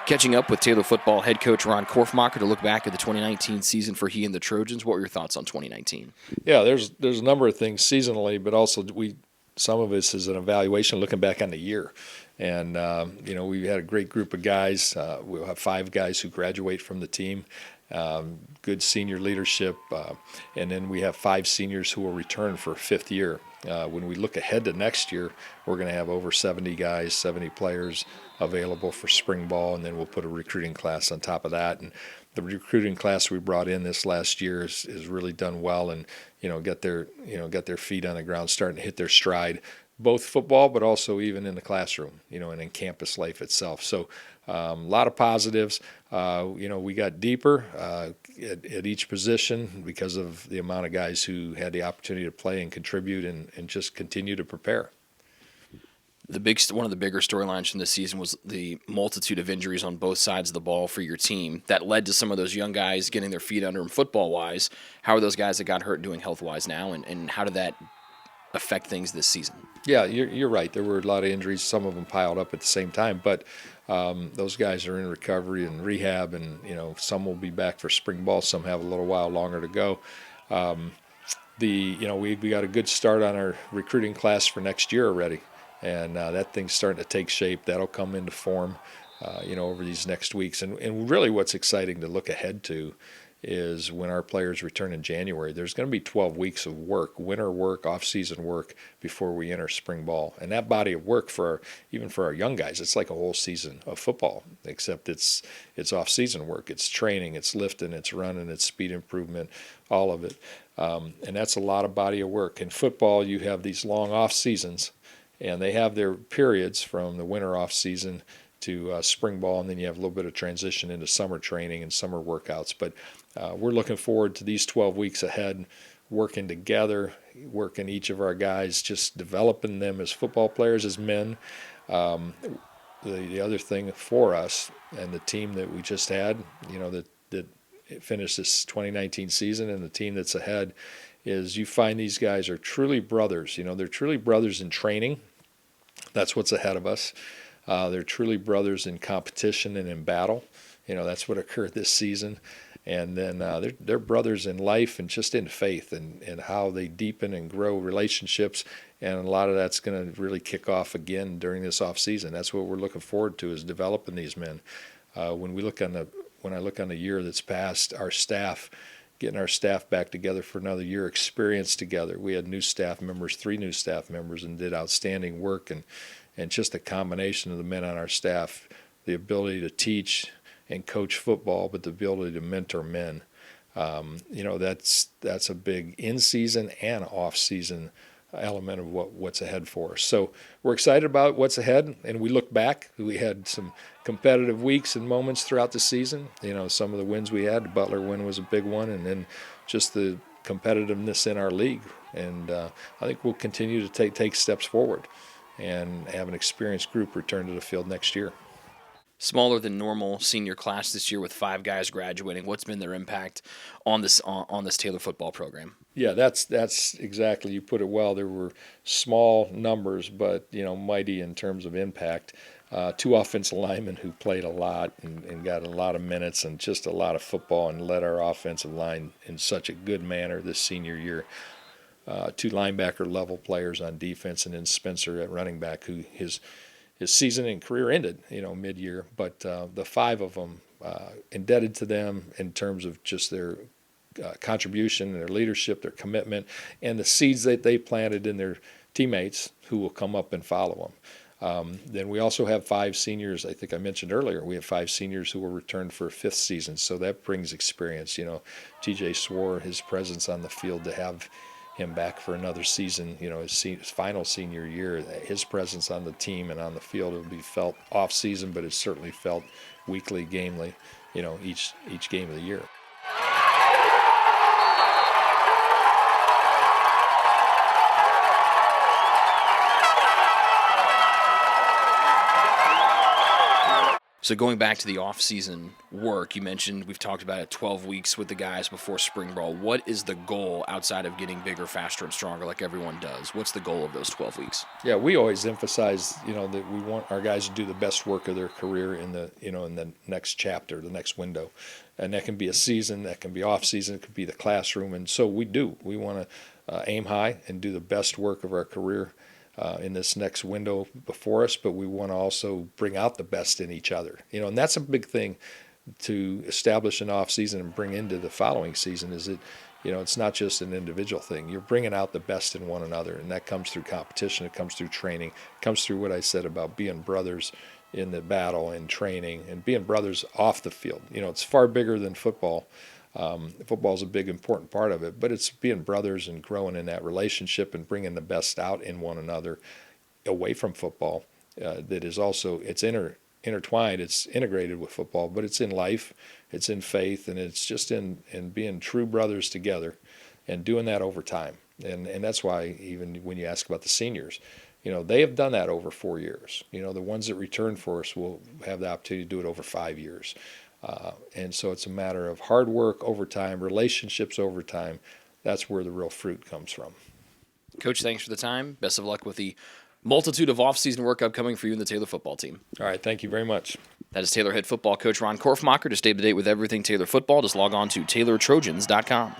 Catching up with Taylor football head coach Ron Korfmacher to look back at the 2019 season for he and the Trojans. What were your thoughts on 2019? Yeah, there's a number of things seasonally, but also some of this is an evaluation looking back on the year. And, we had a great group of guys. We'll have 5 guys who graduate from the team, good senior leadership, and then we have 5 seniors who will return for a 5th year. When we look ahead to next year, we're going to have over 70 guys, 70 players available for spring ball, and then we'll put a recruiting class on top of that. And the recruiting class we brought in this last year has really done well, and got their feet on the ground, starting to hit their stride, both football but also even in the classroom, and in campus life itself. So a lot of positives. We got deeper at each position because of the amount of guys who had the opportunity to play and contribute and just continue to prepare. One of the bigger storylines from this season was the multitude of injuries on both sides of the ball for your team that led to some of those young guys getting their feet under them football-wise. How are those guys that got hurt doing health-wise now, and how did that affect things this season? Yeah, you're right. There were a lot of injuries, some of them piled up at the same time, but those guys are in recovery and rehab, and some will be back for spring ball. Some have a little while longer to go. We got a good start on our recruiting class for next year already, and that thing's starting to take shape. That'll come into form, over these next weeks. And really, what's exciting to look ahead to is when our players return in January, there's going to be 12 weeks of work, winter work, off-season work before we enter spring ball. And that body of work even for our young guys, it's like a whole season of football, except it's off-season work. It's training, it's lifting, it's running, it's speed improvement, all of it. And that's a lot of body of work. In football, you have these long off-seasons, and they have their periods from the winter off-season to spring ball, and then you have a little bit of transition into summer training and summer workouts. But we're looking forward to these 12 weeks ahead, working together, working each of our guys, just developing them as football players, as men. The other thing for us and the team that we just had, that finished this 2019 season, and the team that's ahead, is you find these guys are truly brothers. They're truly brothers in training. That's what's ahead of us. They're truly brothers in competition and in battle. That's what occurred this season. And then they're brothers in life and just in faith and how they deepen and grow relationships. And a lot of that's going to really kick off again during this off season. That's what we're looking forward to, is developing these men. When I look on the year that's passed, getting our staff back together for another year, experience together. We had 3 new staff members, and did outstanding work. And just a combination of the men on our staff, the ability to teach and coach football, but the ability to mentor men. That's a big in-season and off-season element of what's ahead for us. So we're excited about what's ahead, and we look back. We had some competitive weeks and moments throughout the season. Some of the wins we had, the Butler win was a big one, and then just the competitiveness in our league. And I think we'll continue to take steps forward and have an experienced group return to the field next year. Smaller than normal senior class this year with 5 guys graduating. What's been their impact on this Taylor football program? Yeah, that's exactly, you put it well. There were small numbers, but mighty in terms of impact. 2 offensive linemen who played a lot and got a lot of minutes and just a lot of football, and led our offensive line in such a good manner this senior year. 2 linebacker level players on defense, and then Spencer at running back, who his season and career ended, mid-year. But the 5 of them, indebted to them in terms of just their contribution, their leadership, their commitment, and the seeds that they planted in their teammates who will come up and follow them. Then we also have 5 seniors. I think I mentioned earlier, we have 5 seniors who will return for a 5th season. So that brings experience. TJ swore his presence on the field to have him back for another season, his final senior year. His presence on the team and on the field will be felt off season, but it's certainly felt weekly, gamely, each game of the year. So going back to the off-season work, you mentioned we've talked about it 12 weeks with the guys before spring ball. What is the goal outside of getting bigger, faster, and stronger like everyone does? What's the goal of those 12 weeks? Yeah, we always emphasize, that we want our guys to do the best work of their career in the next chapter, the next window. And that can be a season, that can be off season, it could be the classroom. And so we do. We want to aim high and do the best work of our career in this next window before us, but we want to also bring out the best in each other. And that's a big thing to establish an off season and bring into the following season is that, it's not just an individual thing. You're bringing out the best in one another, and that comes through competition, it comes through training, it comes through what I said about being brothers in the battle and training and being brothers off the field. It's far bigger than football. Football is a big, important part of it, but it's being brothers and growing in that relationship and bringing the best out in one another away from football. That is also, it's intertwined, it's integrated with football, but it's in life, it's in faith, and it's just in being true brothers together and doing that over time. And that's why even when you ask about the seniors, they have done that over 4 years. The ones that return for us will have the opportunity to do it over 5 years. And so it's a matter of hard work over time, relationships over time. That's where the real fruit comes from. Coach, thanks for the time. Best of luck with the multitude of off-season work upcoming for you and the Taylor football team. All right, thank you very much. That is Taylor head football coach Ron Korfmacher. To stay up to date with everything Taylor football, just log on to TaylorTrojans.com.